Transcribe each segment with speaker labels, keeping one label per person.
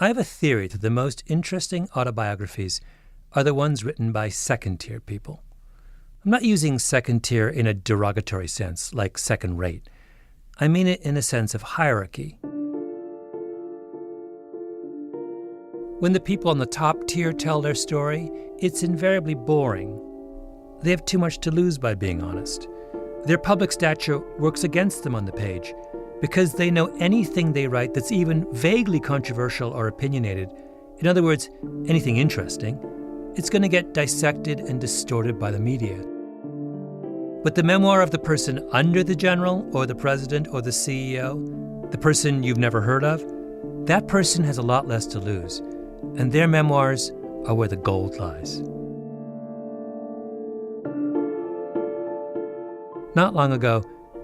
Speaker 1: I have a theory that the most interesting autobiographies are the ones written by second-tier people. I'm not using second-tier in a derogatory sense, like second-rate. I mean it in a sense of hierarchy. When the people on the top tier tell their story, it's invariably boring. They have too much to lose by being honest. Their public stature works against them on the page because they know anything they write that's even vaguely controversial or opinionated, in other words, anything interesting, it's going to get dissected and distorted by the media. But the memoir of the person under the general or the president or the CEO, the person you've never heard of, that person has a lot less to lose, and their memoirs are where the gold lies. Not long ago,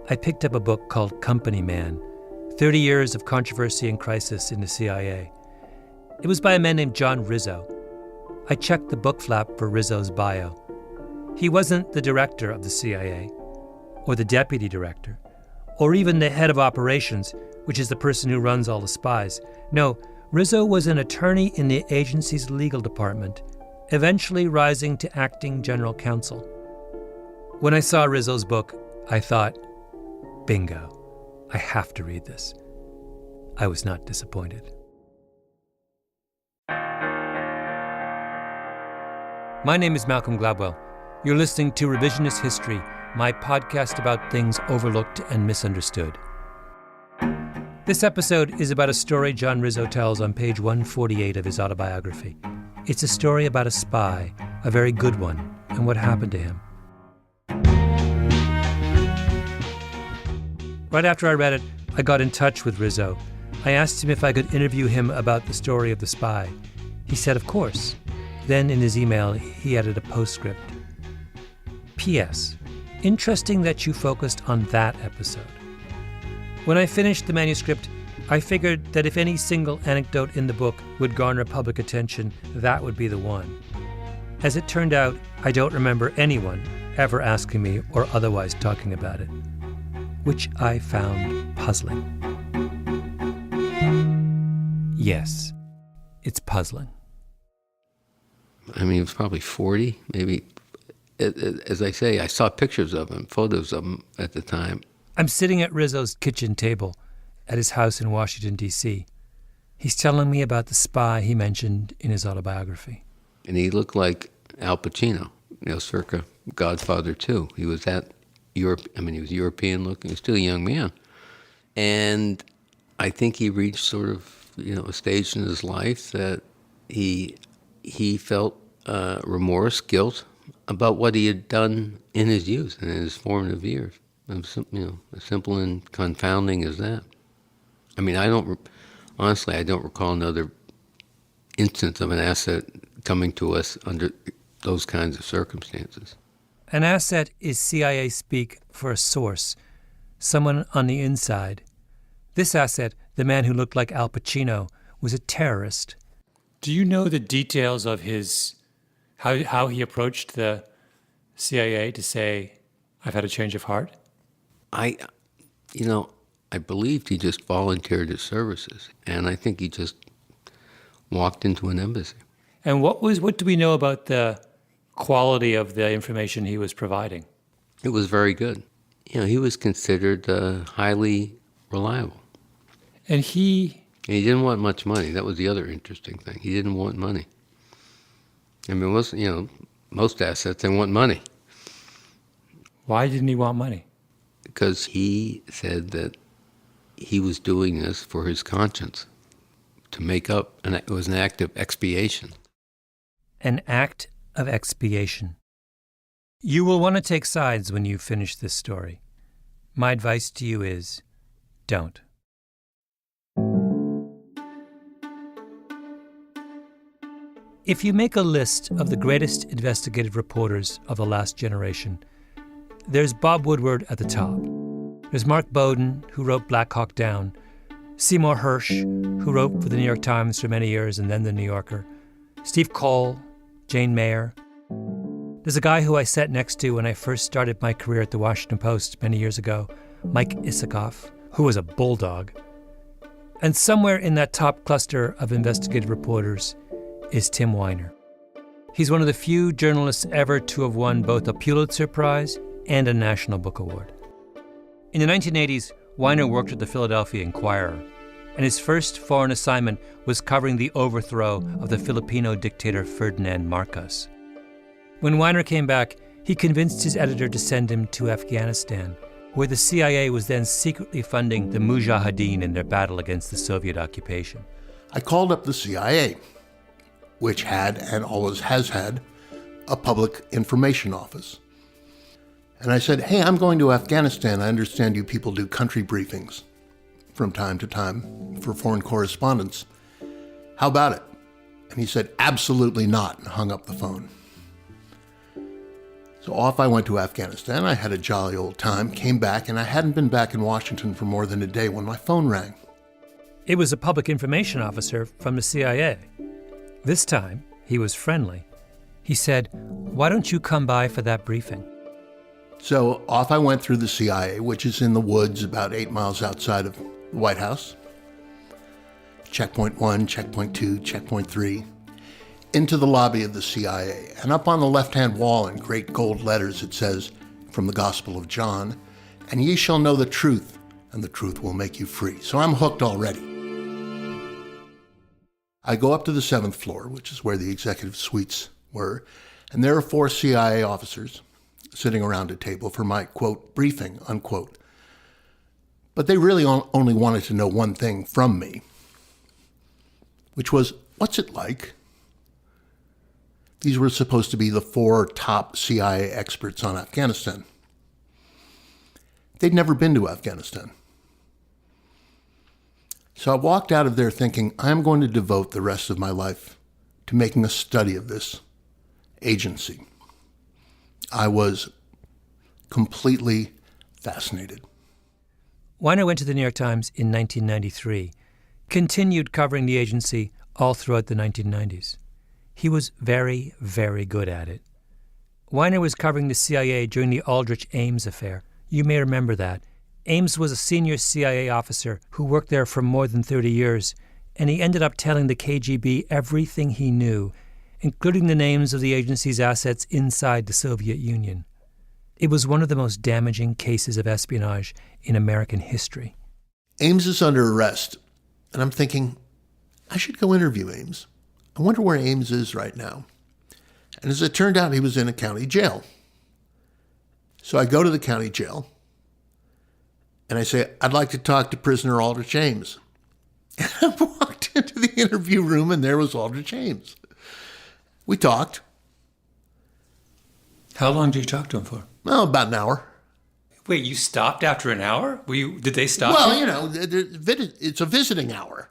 Speaker 1: I picked up a book called Company Man, 30 Years of Controversy and Crisis in the CIA. It was by a man named John Rizzo. I checked the book flap for Rizzo's bio. He wasn't the director of the CIA, or the deputy director, or even the head of operations, which is the person who runs all the spies. No, Rizzo was an attorney in the agency's legal department, eventually rising to acting general counsel. When I saw Rizzo's book, I thought, bingo, I have to read this. I was not disappointed. My name is Malcolm Gladwell. You're listening to Revisionist History, my podcast about things overlooked and misunderstood. This episode is about a story John Rizzo tells on page 148 of his autobiography. It's a story about a spy, a very good one, and what happened to him. Right after I read it, I got in touch with Rizzo. I asked him if I could interview him about the story of the spy. He said, of course. Then in his email, he added a postscript. P.S. Interesting that you focused on that episode. When I finished the manuscript, I figured that if any single anecdote in the book would garner public attention, that would be the one. As it turned out, I don't remember anyone ever asking me or otherwise talking about it, which I found puzzling. Yes, it's puzzling.
Speaker 2: I mean, he was probably 40, maybe. As I say, I saw pictures of him, photos of him at the time.
Speaker 1: I'm sitting at Rizzo's kitchen table at his house in Washington, D.C. He's telling me about the spy he mentioned in his autobiography.
Speaker 2: And he looked like Al Pacino, circa Godfather 2. He was he was European looking, he was still a young man. And I think he reached sort of, a stage in his life that he felt remorse, guilt about what he had done in his youth and in his formative years. As simple and confounding as that. I mean, I don't recall another instance of an asset coming to us under those kinds of circumstances.
Speaker 1: An asset is CIA speak for a source, someone on the inside. This asset, the man who looked like Al Pacino, was a terrorist. Do you know the details of how he approached the CIA to say, I've had a change of heart?
Speaker 2: I believed he just volunteered his services, and I think he just walked into an embassy.
Speaker 1: And what do we know about the quality of the information he was providing?
Speaker 2: It was very good. He was considered highly reliable.
Speaker 1: And he
Speaker 2: didn't want much money. That was the other interesting thing. He didn't want money. I mean, most assets, they want money.
Speaker 1: Why didn't he want money?
Speaker 2: Because he said that he was doing this for his conscience, to make up, and it was an act of expiation.
Speaker 1: An act of expiation. You will want to take sides when you finish this story. My advice to you is, don't. If you make a list of the greatest investigative reporters of the last generation, there's Bob Woodward at the top. There's Mark Bowden, who wrote Black Hawk Down, Seymour Hersh, who wrote for the New York Times for many years and then the New Yorker, Steve Cole, Jane Mayer. There's a guy who I sat next to when I first started my career at the Washington Post many years ago, Mike Isikoff, who was a bulldog. And somewhere in that top cluster of investigative reporters is Tim Weiner. He's one of the few journalists ever to have won both a Pulitzer Prize and a National Book Award. In the 1980s, Weiner worked at the Philadelphia Inquirer, and his first foreign assignment was covering the overthrow of the Filipino dictator Ferdinand Marcos. When Weiner came back, he convinced his editor to send him to Afghanistan, where the CIA was then secretly funding the Mujahideen in their battle against the Soviet occupation.
Speaker 3: I called up the CIA, which had and always has had a public information office. And I said, hey, I'm going to Afghanistan. I understand you people do country briefings from time to time for foreign correspondents. How about it? And he said, absolutely not, and hung up the phone. So off I went to Afghanistan. I had a jolly old time, came back, and I hadn't been back in Washington for more than a day when my phone rang.
Speaker 1: It was a public information officer from the CIA. This time, he was friendly. He said, why don't you come by for that briefing?
Speaker 3: So off I went through the CIA, which is in the woods about 8 miles outside of the White House. Checkpoint 1, checkpoint 2, checkpoint 3. Into the lobby of the CIA. And up on the left-hand wall in great gold letters it says, from the Gospel of John, and ye shall know the truth, and the truth will make you free. So I'm hooked already. I go up to the 7th floor, which is where the executive suites were, and there are 4 CIA officers sitting around a table for my, quote, briefing, unquote. But they really only wanted to know one thing from me, which was, what's it like? These were supposed to be the 4 top CIA experts on Afghanistan. They'd never been to Afghanistan. So I walked out of there thinking, I'm going to devote the rest of my life to making a study of this agency. I was completely fascinated.
Speaker 1: Weiner went to the New York Times in 1993, continued covering the agency all throughout the 1990s. He was very, very good at it. Weiner was covering the CIA during the Aldrich Ames affair. You may remember that. Ames was a senior CIA officer who worked there for more than 30 years, and he ended up telling the KGB everything he knew, including the names of the agency's assets inside the Soviet Union. It was one of the most damaging cases of espionage in American history.
Speaker 3: Ames is under arrest, and I'm thinking, I should go interview Ames. I wonder where Ames is right now. And as it turned out, he was in a county jail. So I go to the county jail, and I say, I'd like to talk to prisoner Aldrich Ames. And I walked into the interview room, and there was Aldrich Ames. We talked.
Speaker 1: How long did you talk to him for?
Speaker 3: Well, about an hour.
Speaker 1: Wait, you stopped after an hour? Did they stop
Speaker 3: Well,
Speaker 1: you?
Speaker 3: It's a visiting hour.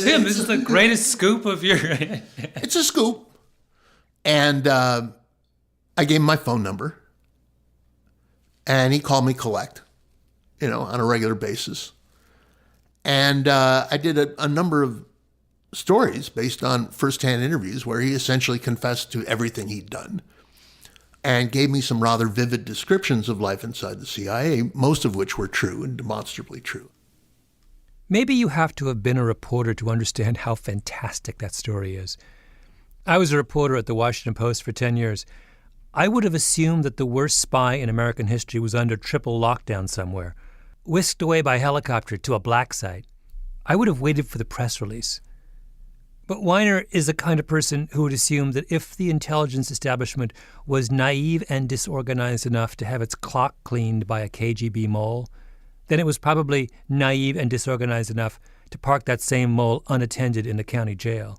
Speaker 1: Tim, this is the greatest scoop of your...
Speaker 3: It's a scoop. And I gave him my phone number. And he called me collect, on a regular basis. And I did a number of stories based on firsthand interviews where he essentially confessed to everything he'd done and gave me some rather vivid descriptions of life inside the CIA, most of which were true and demonstrably true.
Speaker 1: Maybe you have to have been a reporter to understand how fantastic that story is. I was a reporter at the Washington Post for 10 years. I would have assumed that the worst spy in American history was under triple lockdown somewhere, whisked away by helicopter to a black site. I would have waited for the press release. But Weiner is the kind of person who would assume that if the intelligence establishment was naive and disorganized enough to have its clock cleaned by a KGB mole, then it was probably naive and disorganized enough to park that same mole unattended in the county jail.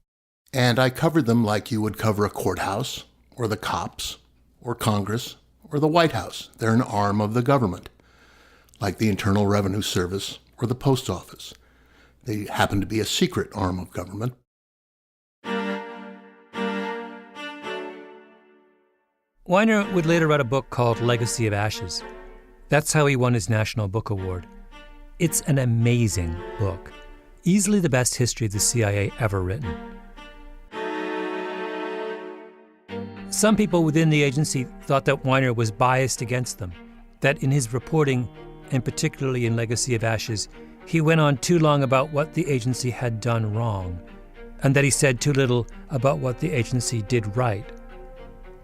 Speaker 3: And I covered them like you would cover a courthouse, or the cops, or Congress, or the White House. They're an arm of the government, like the Internal Revenue Service or the Post Office. They happen to be a secret arm of government.
Speaker 1: Weiner would later write a book called Legacy of Ashes. That's how he won his National Book Award. It's an amazing book, easily the best history of the CIA ever written. Some people within the agency thought that Weiner was biased against them, that in his reporting, and particularly in Legacy of Ashes, he went on too long about what the agency had done wrong, and that he said too little about what the agency did right.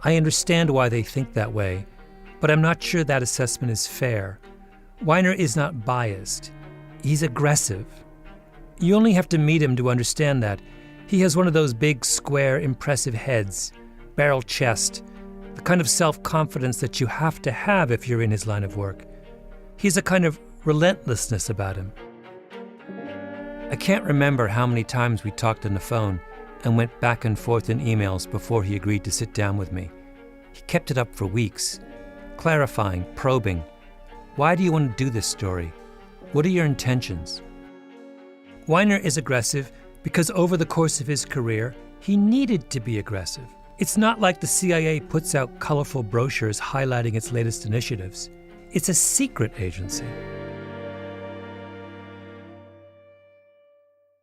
Speaker 1: I understand why they think that way, but I'm not sure that assessment is fair. Weiner is not biased. He's aggressive. You only have to meet him to understand that. He has one of those big, square, impressive heads, barrel chest, the kind of self-confidence that you have to have if you're in his line of work. He's a kind of relentlessness about him. I can't remember how many times we talked on the phone and went back and forth in emails before he agreed to sit down with me. He kept it up for weeks, clarifying, probing. Why do you want to do this story? What are your intentions? Weiner is aggressive because over the course of his career, he needed to be aggressive. It's not like the CIA puts out colorful brochures highlighting its latest initiatives. It's a secret agency.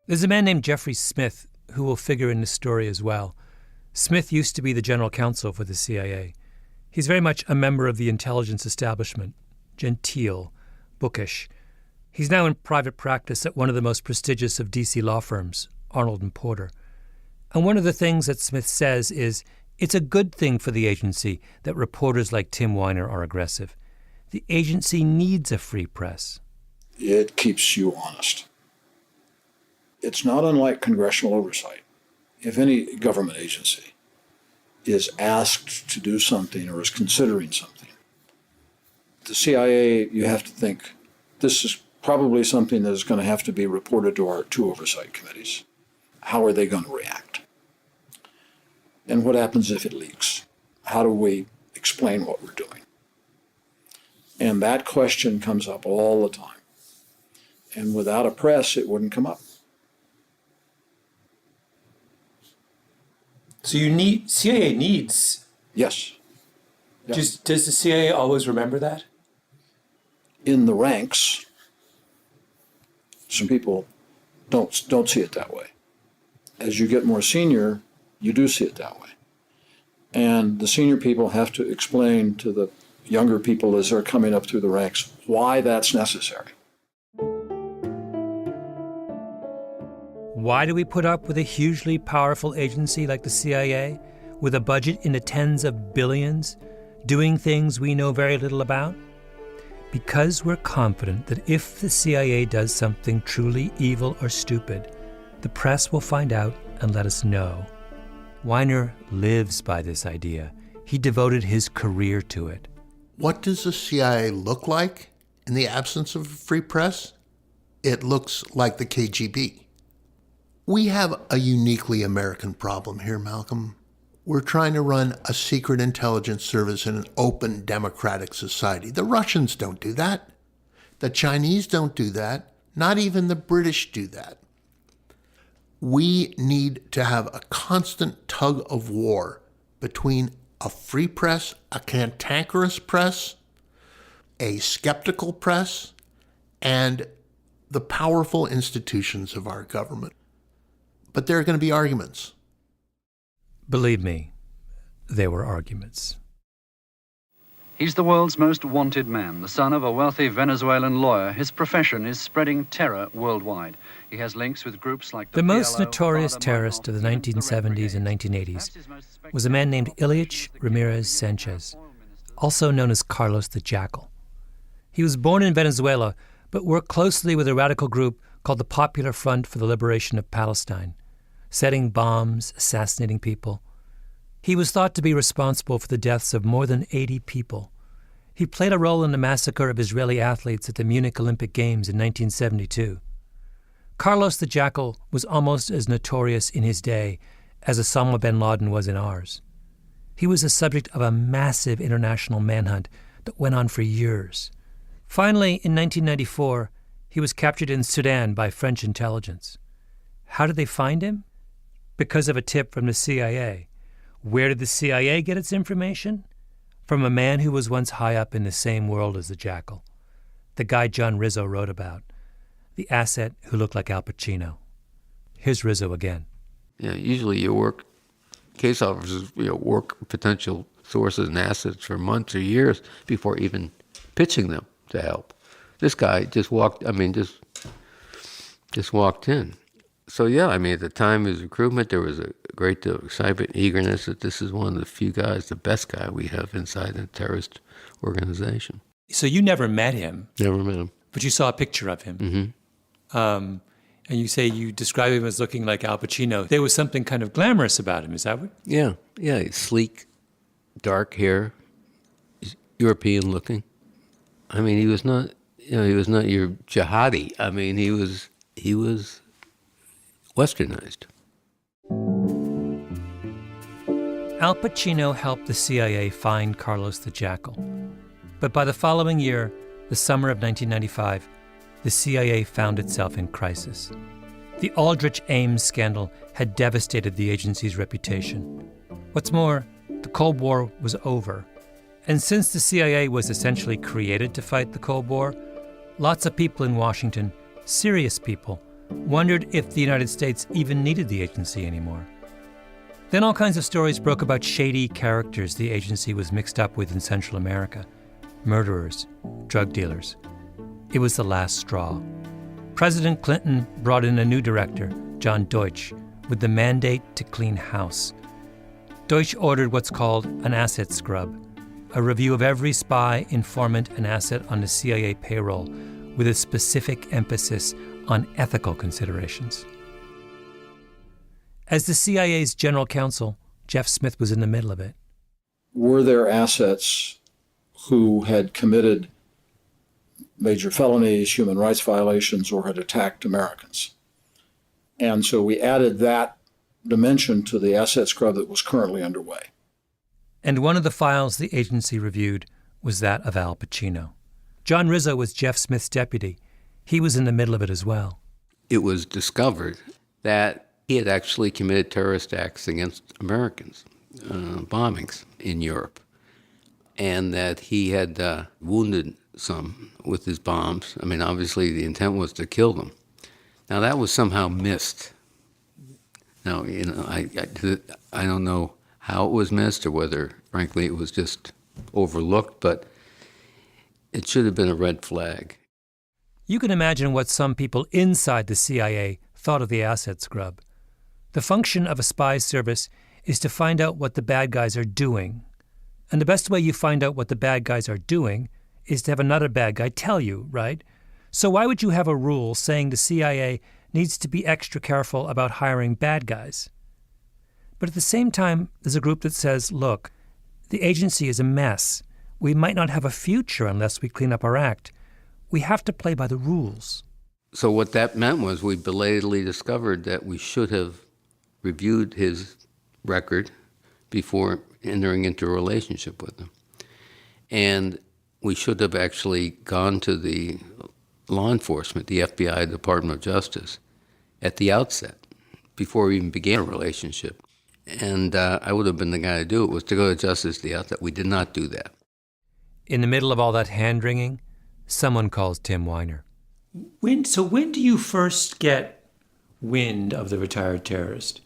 Speaker 1: There's a man named Jeffrey Smith who will figure in this story as well. Smith used to be the general counsel for the CIA. He's very much a member of the intelligence establishment, genteel, bookish. He's now in private practice at one of the most prestigious of D.C. law firms, Arnold & Porter. And one of the things that Smith says is, it's a good thing for the agency that reporters like Tim Weiner are aggressive. The agency needs a free press.
Speaker 4: It keeps you honest. It's not unlike congressional oversight. If any government agency is asked to do something or is considering something, the CIA, you have to think, this is probably something that is going to have to be reported to our two oversight committees. How are they going to react? And what happens if it leaks? How do we explain what we're doing? And that question comes up all the time. And without a press, it wouldn't come up.
Speaker 5: So CIA needs.
Speaker 4: Yes. Yeah.
Speaker 5: Does the CIA always remember that?
Speaker 4: In the ranks, some people don't see it that way. As you get more senior, you do see it that way. And the senior people have to explain to the younger people as they're coming up through the ranks why that's necessary.
Speaker 1: Why do we put up with a hugely powerful agency like the CIA, with a budget in the tens of billions, doing things we know very little about? Because we're confident that if the CIA does something truly evil or stupid, the press will find out and let us know. Weiner lives by this idea. He devoted his career to it.
Speaker 3: What does the CIA look like in the absence of a free press? It looks like the KGB. We have a uniquely American problem here, Malcolm. We're trying to run a secret intelligence service in an open, democratic society. The Russians don't do that. The Chinese don't do that. Not even the British do that. We need to have a constant tug of war between a free press, a cantankerous press, a skeptical press, and the powerful institutions of our government. But there are going to be arguments.
Speaker 1: Believe me, there were arguments.
Speaker 6: He's the world's most wanted man, the son of a wealthy Venezuelan lawyer. His profession is spreading terror worldwide. He has links with groups like
Speaker 1: the most notorious terrorist of the 1970s and 1980s was a man named Ilyich Ramirez Sanchez, also known as Carlos the Jackal. He was born in Venezuela, but worked closely with a radical group called the Popular Front for the Liberation of Palestine, setting bombs, assassinating people. He was thought to be responsible for the deaths of more than 80 people. He played a role in the massacre of Israeli athletes at the Munich Olympic Games in 1972. Carlos the Jackal was almost as notorious in his day as Osama bin Laden was in ours. He was the subject of a massive international manhunt that went on for years. Finally, in 1994, he was captured in Sudan by French intelligence. How did they find him? Because of a tip from the CIA. Where did the CIA get its information? From a man who was once high up in the same world as the Jackal. The guy John Rizzo wrote about. The asset who looked like Al Pacino. Here's Rizzo again.
Speaker 2: Yeah, usually you work, case officers, work potential sources and assets for months or years before even pitching them to help. This guy just Just walked in. So yeah, I mean, at the time of his recruitment, there was a great deal of excitement, eagerness that this is one of the few guys, the best guy we have inside a terrorist organization.
Speaker 1: So you never met him,
Speaker 2: Never met him.
Speaker 1: but you saw a picture of him.
Speaker 2: Mm-hmm.
Speaker 1: And you say you describe him as looking like Al Pacino. There was something kind of glamorous about him, is that what?
Speaker 2: Yeah, sleek, dark hair, European looking. I mean, he was not your jihadi. I mean, he was westernized.
Speaker 1: Al Pacino helped the CIA find Carlos the Jackal. But by the following year, the summer of 1995, the CIA found itself in crisis. The Aldrich Ames scandal had devastated the agency's reputation. What's more, the Cold War was over. And since the CIA was essentially created to fight the Cold War, lots of people in Washington, serious people, wondered if the United States even needed the agency anymore. Then all kinds of stories broke about shady characters the agency was mixed up with in Central America. Murderers, drug dealers. It was the last straw. President Clinton brought in a new director, John Deutsch, with the mandate to clean house. Deutsch ordered what's called an asset scrub, a review of every spy, informant, and asset on the CIA payroll, with a specific emphasis on ethical considerations. As the CIA's general counsel, Jeff Smith was in the middle of it.
Speaker 4: Were there assets who had committed major felonies, human rights violations, or had attacked Americans? And so we added that dimension to the asset scrub that was currently underway.
Speaker 1: And one of the files the agency reviewed was that of Al Pacino. John Rizzo was Jeff Smith's deputy. He was in the middle of it as well.
Speaker 2: It was discovered that he had actually committed terrorist acts against Americans, bombings in Europe, and that he had wounded some with his bombs. I mean, obviously the intent was to kill them. Now that was somehow missed. Now, I don't know how it was missed or whether, frankly, it was just overlooked, but it should have been a red flag.
Speaker 1: You can imagine what some people inside the CIA thought of the asset scrub. The function of a spy service is to find out what the bad guys are doing. And the best way you find out what the bad guys are doing is to have another bad guy tell you, right? So why would you have a rule saying the CIA needs to be extra careful about hiring bad guys? But at the same time, there's a group that says, look, the agency is a mess. We might not have a future unless we clean up our act. We have to play by the rules.
Speaker 2: So what that meant was we belatedly discovered that we should have reviewed his record before entering into a relationship with him. And we should have actually gone to the law enforcement, the FBI, Department of Justice, at the outset, before we even began a relationship. And I would have been the guy to do it, was to go to justice at the outset. We did not do that.
Speaker 1: In the middle of all that hand-wringing, someone calls Tim Weiner. When do you first get wind of the retired terrorist?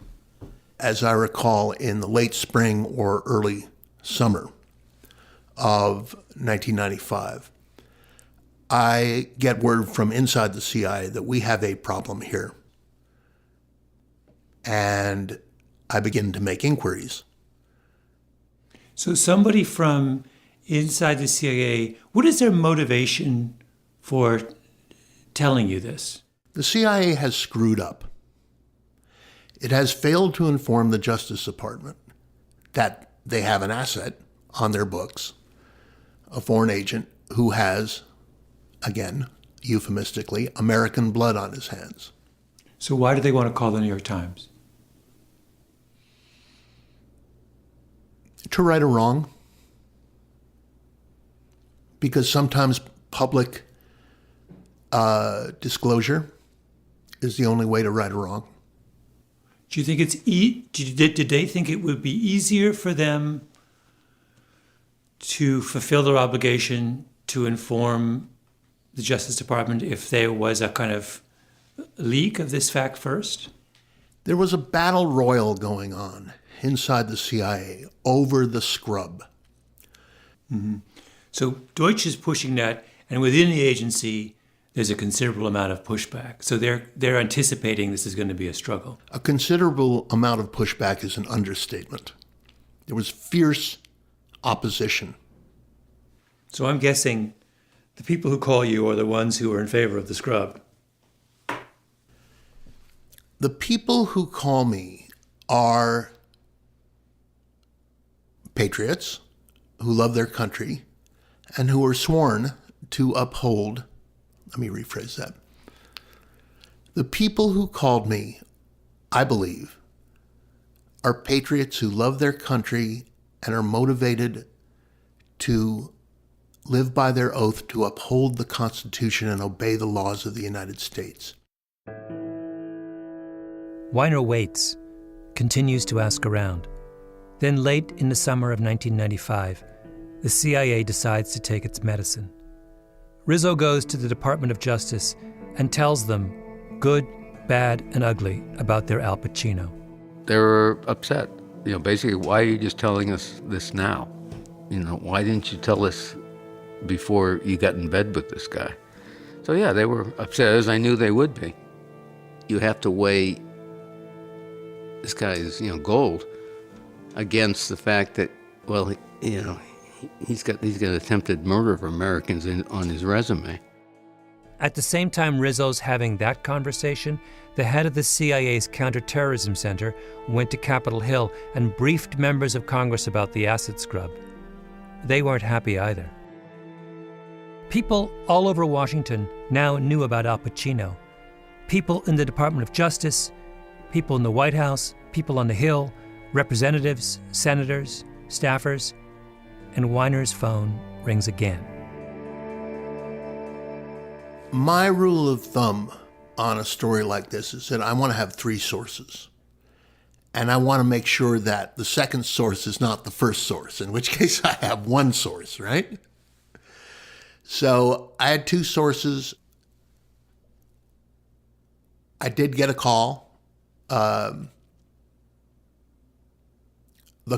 Speaker 3: As I recall, in the late spring or early summer of 1995, I get word from inside the CIA that we have a problem here. And I begin to make inquiries.
Speaker 1: So somebody from inside the CIA, what is their motivation for telling you this?
Speaker 3: The CIA has screwed up. It has failed to inform the Justice Department that they have an asset on their books, a foreign agent who has, again, euphemistically, American blood on his hands.
Speaker 1: So why do they want to call the New York Times?
Speaker 3: To right a wrong. Because sometimes public disclosure is the only way to right a wrong.
Speaker 1: Do you think it's did they think it would be easier for them to fulfill their obligation to inform the Justice Department if there was a kind of leak of this fact first?
Speaker 3: There was a battle royal going on inside the CIA over the scrub.
Speaker 1: Mm-hmm. So Deutsch is pushing that, and within the agency, there's a considerable amount of pushback. So they're anticipating this is going to be a struggle.
Speaker 3: A considerable amount of pushback is an understatement. There was fierce opposition.
Speaker 1: So I'm guessing the people who call you are the ones who are in favor of the scrub.
Speaker 3: The people who call me are patriots who love their country and who are sworn to uphold. Let me rephrase that. The people who called me, I believe, are patriots who love their country and are motivated to live by their oath to uphold the Constitution and obey the laws of the United States.
Speaker 1: Weiner waits, continues to ask around. Then late in the summer of 1995, the CIA decides to take its medicine. Rizzo goes to the Department of Justice and tells them good, bad, and ugly about their Al Pacino.
Speaker 2: They were upset. Basically, why are you just telling us this now? Why didn't you tell us before you got in bed with this guy? So yeah, they were upset, as I knew they would be. You have to weigh this guy is, gold against the fact that, well, he's got attempted murder of Americans on his resume.
Speaker 1: At the same time Rizzo's having that conversation, the head of the CIA's Counterterrorism Center went to Capitol Hill and briefed members of Congress about the acid scrub. They weren't happy either. People all over Washington now knew about Al Pacino. People in the Department of Justice, people in the White House, people on the Hill, representatives, senators, staffers, and Weiner's phone rings again.
Speaker 3: My rule of thumb on a story like this is that I want to have 3 sources. And I want to make sure that the second source is not the first source, in which case I have 1 source, right? So I had 2 sources. I did get a call. The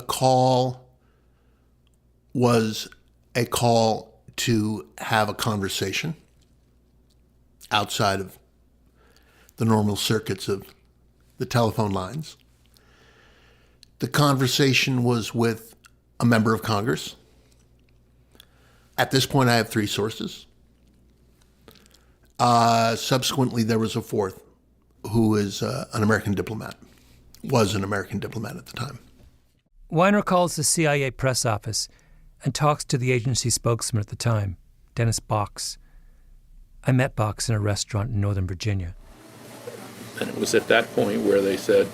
Speaker 3: call was a call to have a conversation outside of the normal circuits of the telephone lines. The conversation was with a member of Congress. At this point, I have 3 sources. Subsequently, there was a 4th who is an American diplomat, was an American diplomat at the time.
Speaker 1: Weiner calls the CIA press office and talks to the agency spokesman at the time, Dennis Box. I met Box in a restaurant in Northern Virginia.
Speaker 7: And it was at that point where they said,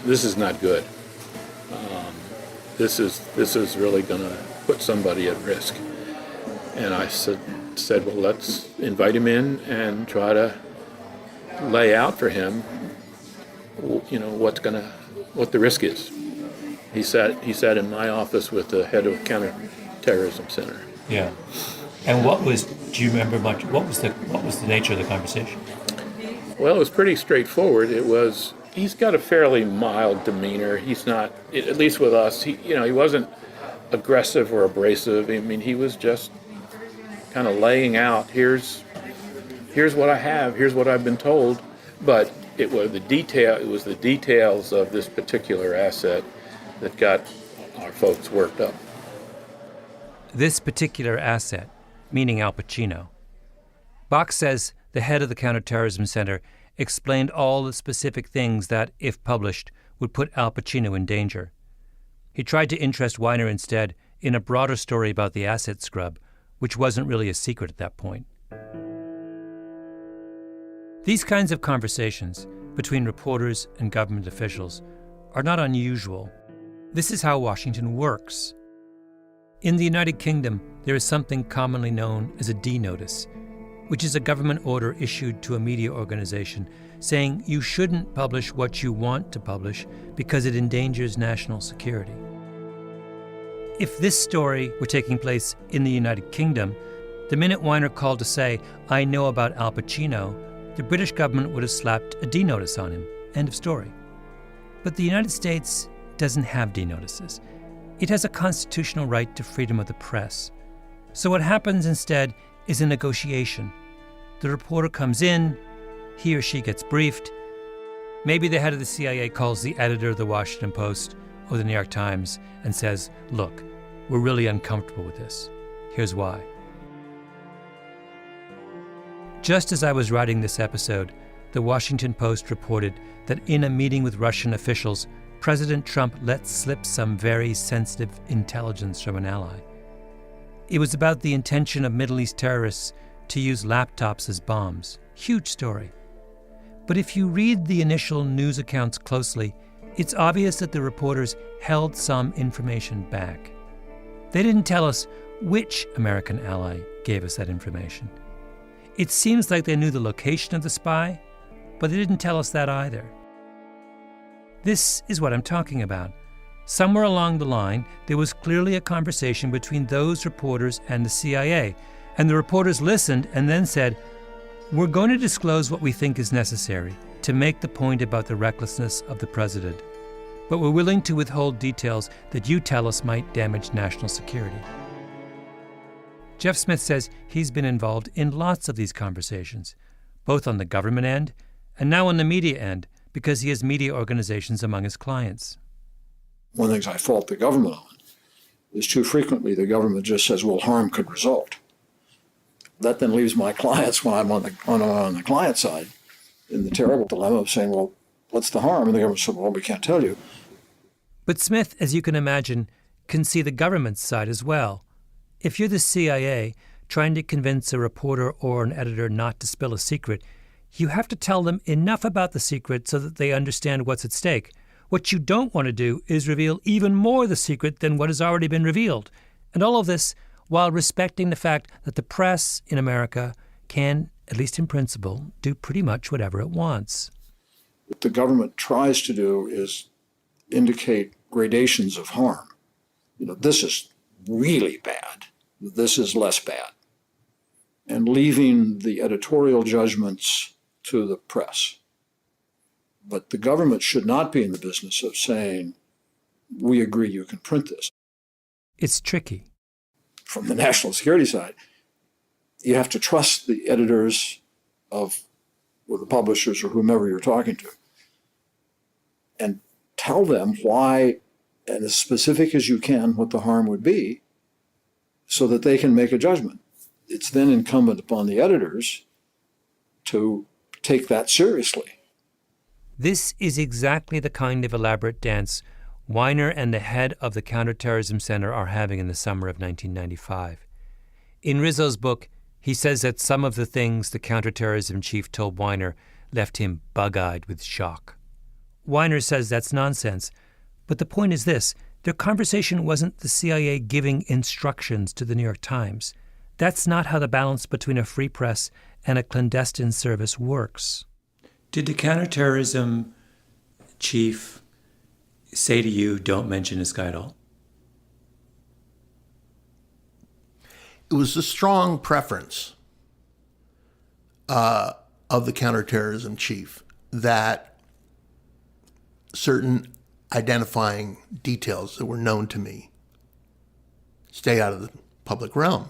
Speaker 7: this is not good. This is really going to put somebody at risk. And I said, well, let's invite him in and try to lay out for him, what the risk is. He sat in my office with the head of Counterterrorism Center.
Speaker 1: Yeah. And do you remember much, what was the nature of the conversation?
Speaker 7: Well, it was pretty straightforward. He's got a fairly mild demeanor. He's not, at least with us, he wasn't aggressive or abrasive. I mean, he was just kind of laying out, here's what I have, here's what I've been told. But it was the details of this particular asset that got our folks worked up.
Speaker 1: This particular asset, meaning Al Pacino. Box says the head of the Counterterrorism Center explained all the specific things that, if published, would put Al Pacino in danger. He tried to interest Weiner instead in a broader story about the asset scrub, which wasn't really a secret at that point. These kinds of conversations between reporters and government officials are not unusual. This is how Washington works. In the United Kingdom, there is something commonly known as a D notice, which is a government order issued to a media organization saying you shouldn't publish what you want to publish because it endangers national security. If this story were taking place in the United Kingdom, the minute Weiner called to say, I know about Al Pacino, the British government would have slapped a D notice on him. End of story. But the United States doesn't have D notices. It has a constitutional right to freedom of the press. So what happens instead is a negotiation. The reporter comes in, he or she gets briefed. Maybe the head of the CIA calls the editor of the Washington Post or the New York Times and says, "Look, we're really uncomfortable with this. Here's why." Just as I was writing this episode, the Washington Post reported that in a meeting with Russian officials, President Trump let slip some very sensitive intelligence from an ally. It was about the intention of Middle East terrorists to use laptops as bombs. Huge story. But if you read the initial news accounts closely, it's obvious that the reporters held some information back. They didn't tell us which American ally gave us that information. It seems like they knew the location of the spy, but they didn't tell us that either. This is what I'm talking about. Somewhere along the line, there was clearly a conversation between those reporters and the CIA, and the reporters listened and then said, "We're going to disclose what we think is necessary to make the point about the recklessness of the president, but we're willing to withhold details that you tell us might damage national security." Jeff Smith says he's been involved in lots of these conversations, both on the government end and now on the media end, because he has media organizations among his clients.
Speaker 4: One of the things I fault the government on is too frequently the government just says, well, harm could result. That then leaves my clients, when I'm on the client side, in the terrible dilemma of saying, well, what's the harm? And the government said, well, we can't tell you.
Speaker 1: But Smith, as you can imagine, can see the government's side as well. If you're the CIA trying to convince a reporter or an editor not to spill a secret, you have to tell them enough about the secret so that they understand what's at stake. What you don't want to do is reveal even more of the secret than what has already been revealed. And all of this while respecting the fact that the press in America can, at least in principle, do pretty much whatever it wants.
Speaker 4: What the government tries to do is indicate gradations of harm. This is really bad. This is less bad. And leaving the editorial judgments to the press. But the government should not be in the business of saying, we agree you can print this.
Speaker 1: It's tricky.
Speaker 4: From the national security side, you have to trust the editors or the publishers or whomever you're talking to, and tell them why, and as specific as you can, what the harm would be, so that they can make a judgment. It's then incumbent upon the editors to take that seriously.
Speaker 1: This is exactly the kind of elaborate dance Weiner and the head of the Counterterrorism Center are having in the summer of 1995. In Rizzo's book, he says that some of the things the counterterrorism chief told Weiner left him bug-eyed with shock. Weiner says that's nonsense, but the point is this: their conversation wasn't the CIA giving instructions to the New York Times. That's not how the balance between a free press and a clandestine service works. Did the counterterrorism chief say to you, don't mention this guy at all?
Speaker 3: It was a strong preference of the counterterrorism chief that certain identifying details that were known to me stay out of the public realm.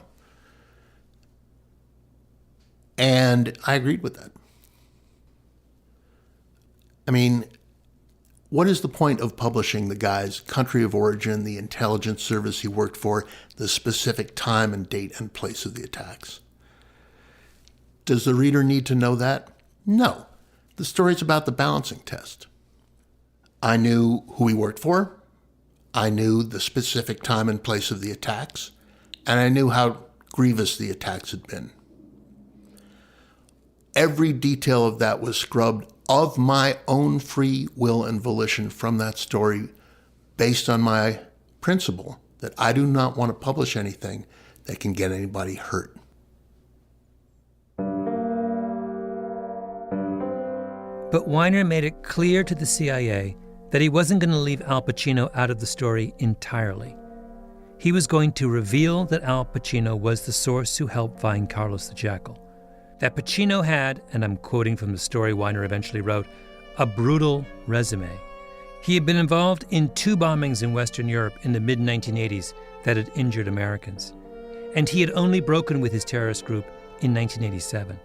Speaker 3: And I agreed with that. I mean, what is the point of publishing the guy's country of origin, the intelligence service he worked for, the specific time and date and place of the attacks? Does the reader need to know that? No. The story's about the balancing test. I knew who he worked for, I knew the specific time and place of the attacks, and I knew how grievous the attacks had been. Every detail of that was scrubbed of my own free will and volition from that story, based on my principle that I do not want to publish anything that can get anybody hurt.
Speaker 1: But Weiner made it clear to the CIA that he wasn't going to leave Al Pacino out of the story entirely. He was going to reveal that Al Pacino was the source who helped find Carlos the Jackal. That Pacino had, and I'm quoting from the story Weiner eventually wrote, a brutal resume. He had been involved in 2 bombings in Western Europe in the mid-1980s that had injured Americans. And he had only broken with his terrorist group in 1987.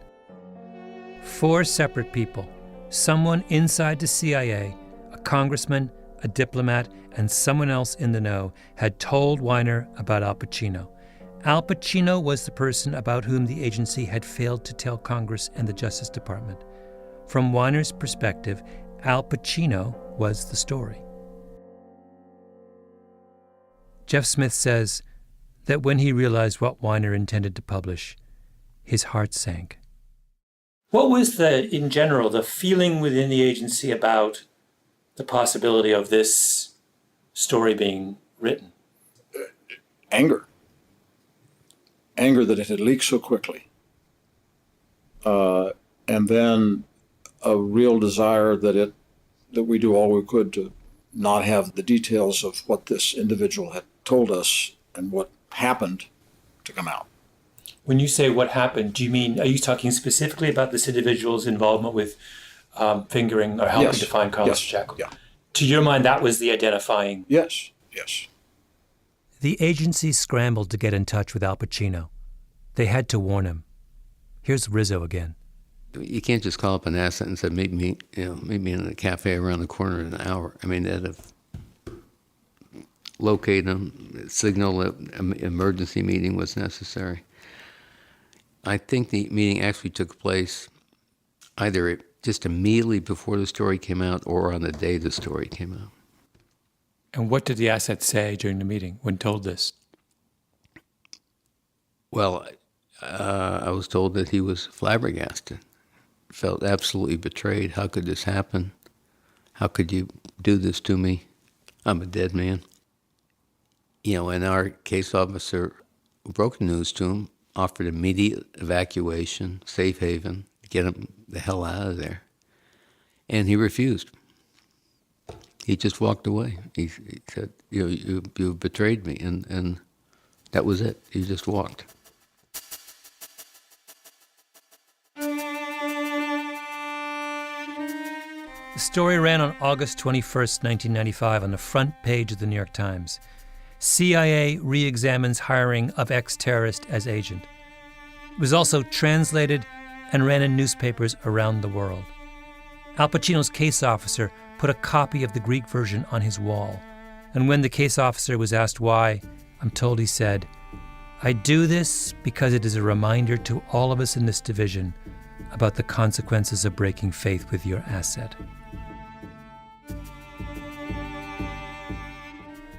Speaker 1: 4 separate people, someone inside the CIA, a congressman, a diplomat, and someone else in the know, had told Weiner about Al Pacino. Al Pacino was the person about whom the agency had failed to tell Congress and the Justice Department. From Weiner's perspective, Al Pacino was the story. Jeff Smith says that when he realized what Weiner intended to publish, his heart sank.
Speaker 5: What was in general, the feeling within the agency about the possibility of this story being written?
Speaker 4: Anger. Anger that it had leaked so quickly. And then a real desire that we do all we could to not have the details of what this individual had told us and what happened to come out.
Speaker 5: When you say what happened, do you mean, are you talking specifically about this individual's involvement with fingering or helping to find Carlos Pacheco?
Speaker 4: Yeah.
Speaker 5: To your mind, that was the identifying?
Speaker 4: Yes.
Speaker 1: The agency scrambled to get in touch with Al Pacino. They had to warn him. Here's Rizzo again.
Speaker 2: You can't just call up an asset and say, meet me in a cafe around the corner in an hour. I mean, they'd have located him, signal that an emergency meeting was necessary. I think the meeting actually took place either just immediately before the story came out or on the day the story came out.
Speaker 5: And what did the asset say during the meeting when told this?
Speaker 2: Well, I was told that he was flabbergasted, felt absolutely betrayed. How could this happen? How could you do this to me? I'm a dead man. And our case officer broke the news to him, offered immediate evacuation, safe haven, get him the hell out of there. And he refused. He just walked away. He said, you betrayed me, and that was it. He just walked.
Speaker 1: The story ran on August 21st, 1995, on the front page of the New York Times. CIA re-examines hiring of ex-terrorist as agent. It was also translated and ran in newspapers around the world. Al Pacino's case officer put a copy of the Greek version on his wall. And when the case officer was asked why, I'm told he said, "I do this because it is a reminder to all of us in this division about the consequences of breaking faith with your asset."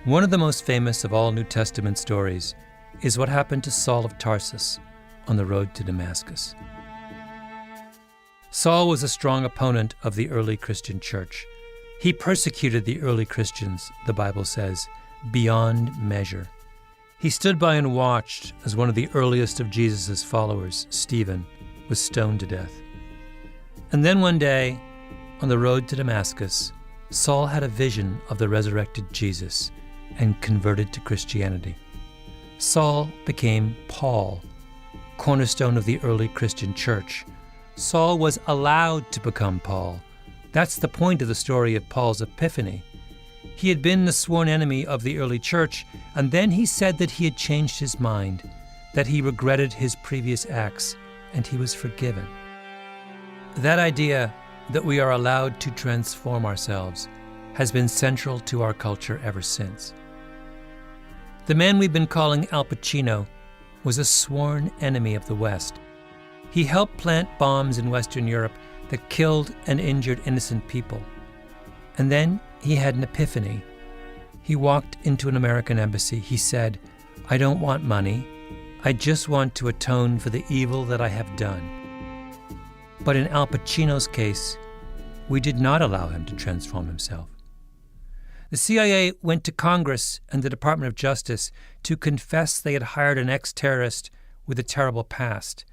Speaker 1: One of the most famous of all New Testament stories is what happened to Saul of Tarsus on the road to Damascus. Saul was a strong opponent of the early Christian church. He persecuted the early Christians, the Bible says, beyond measure. He stood by and watched as one of the earliest of Jesus' followers, Stephen, was stoned to death. And then one day, on the road to Damascus, Saul had a vision of the resurrected Jesus and converted to Christianity. Saul became Paul, cornerstone of the early Christian church. Saul was allowed to become Paul. That's the point of the story of Paul's epiphany. He had been the sworn enemy of the early church, and then he said that he had changed his mind, that he regretted his previous acts, and he was forgiven. That idea that we are allowed to transform ourselves has been central to our culture ever since. The man we've been calling Al Pacino was a sworn enemy of the West. He helped plant bombs in Western Europe that killed and injured innocent people. And then he had an epiphany. He walked into an American embassy. He said, "I don't want money. I just want to atone for the evil that I have done." But in Al Pacino's case, we did not allow him to transform himself. The CIA went to Congress and the Department of Justice to confess they had hired an ex-terrorist with a terrible past,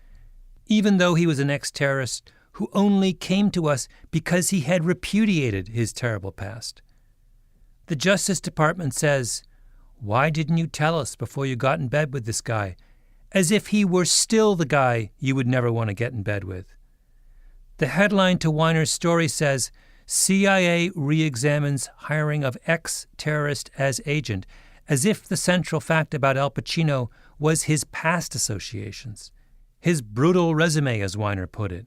Speaker 1: even though he was an ex-terrorist who only came to us because he had repudiated his terrible past. The Justice Department says, "Why didn't you tell us before you got in bed with this guy?" As if he were still the guy you would never want to get in bed with. The headline to Weiner's story says, "CIA re-examines hiring of ex-terrorist as agent," as if the central fact about Al Pacino was his past associations, his brutal resume, as Weiner put it.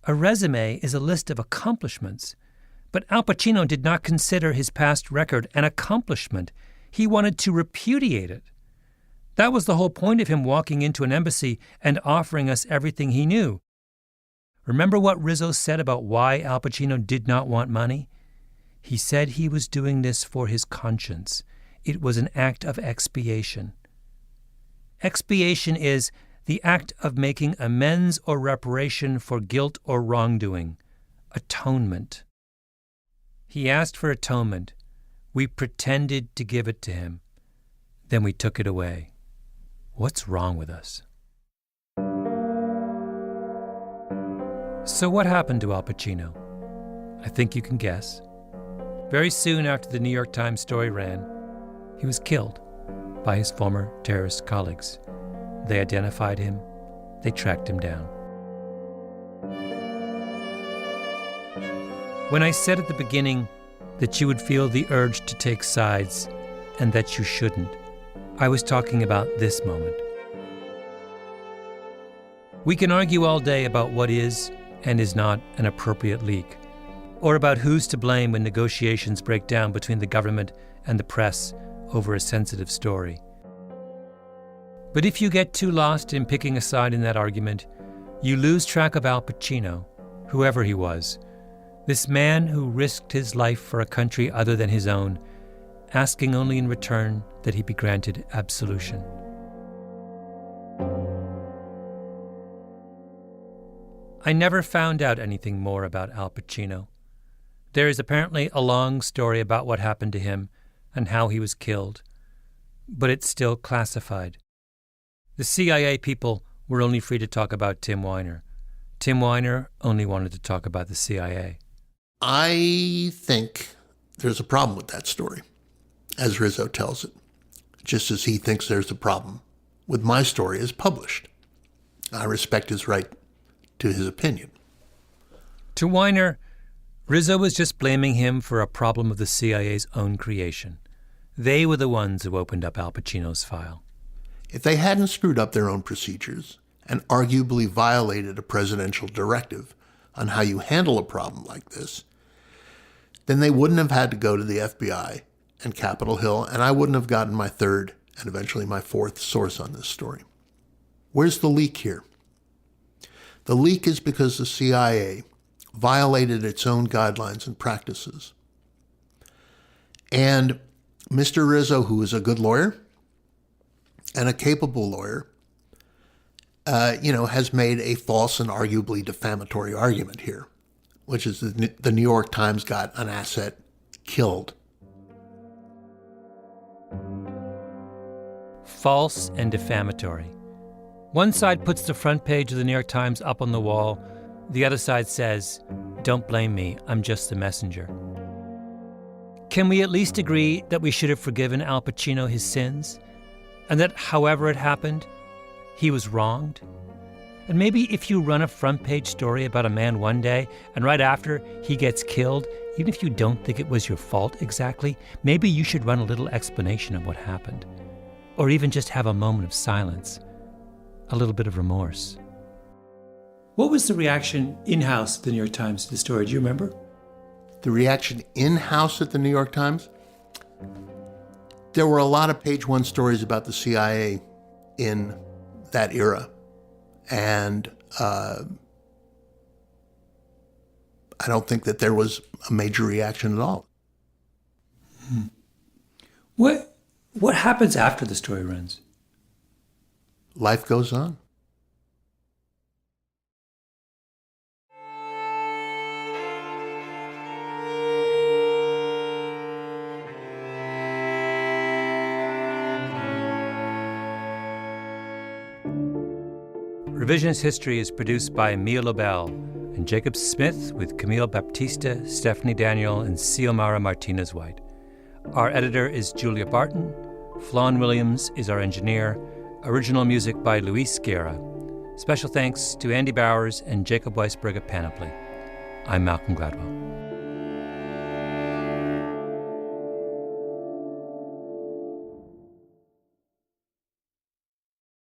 Speaker 1: A resume is a list of accomplishments. But Al Pacino did not consider his past record an accomplishment. He wanted to repudiate it. That was the whole point of him walking into an embassy and offering us everything he knew. Remember what Rizzo said about why Al Pacino did not want money? He said he was doing this for his conscience. It was an act of expiation. Expiation is the act of making amends or reparation for guilt or wrongdoing. Atonement. He asked for atonement. We pretended to give it to him. Then we took it away. What's wrong with us? So what happened to Al Pacino? I think you can guess. Very soon after the New York Times story ran, he was killed by his former terrorist colleagues. They identified him. They tracked him down. When I said at the beginning that you would feel the urge to take sides and that you shouldn't, I was talking about this moment. We can argue all day about what is and is not an appropriate leak, or about who's to blame when negotiations break down between the government and the press over a sensitive story. But if you get too lost in picking a side in that argument, you lose track of Al Pacino, whoever he was, this man who risked his life for a country other than his own, asking only in return that he be granted absolution. I never found out anything more about Al Pacino. There is apparently a long story about what happened to him and how he was killed, but it's still classified. The CIA people were only free to talk about Tim Weiner. Tim Weiner only wanted to talk about the CIA.
Speaker 3: I think there's a problem with that story, as Rizzo tells it, just as he thinks there's a problem with my story as published. I respect his right to his opinion.
Speaker 1: To Weiner, Rizzo was just blaming him for a problem of the CIA's own creation. They were the ones who opened up Al Pacino's file.
Speaker 3: If they hadn't screwed up their own procedures and arguably violated a presidential directive on how you handle a problem like this, then they wouldn't have had to go to the FBI and Capitol Hill, and I wouldn't have gotten my third and eventually my fourth source on this story. Where's the leak here? The leak is because the CIA violated its own guidelines and practices. And Mr. Rizzo, who is a good lawyer and a capable lawyer, has made a false and arguably defamatory argument here, which is that the New York Times got an asset killed.
Speaker 1: False and defamatory. One side puts the front page of the New York Times up on the wall. The other side says, "Don't blame me, I'm just the messenger." Can we at least agree that we should have forgiven Al Pacino his sins? And that however it happened, he was wronged? And maybe if you run a front page story about a man one day, and right after he gets killed, even if you don't think it was your fault exactly, maybe you should run a little explanation of what happened. Or even just have a moment of silence. A little bit of remorse. What was the reaction in-house at the New York Times to the story? Do you remember?
Speaker 3: The reaction in-house at the New York Times? There were a lot of page one stories about the CIA in that era. And I don't think that there was a major reaction at all.
Speaker 1: What happens after the story runs?
Speaker 3: Life goes on.
Speaker 1: Revisionist History is produced by Mia Lobel and Jacob Smith with Camille Baptista, Stephanie Daniel, and Xiomara Martinez-White. Our editor is Julia Barton. Flawn Williams is our engineer. Original music by Luis Guerra. Special thanks to Andy Bowers and Jacob Weisberg at Panoply. I'm Malcolm Gladwell.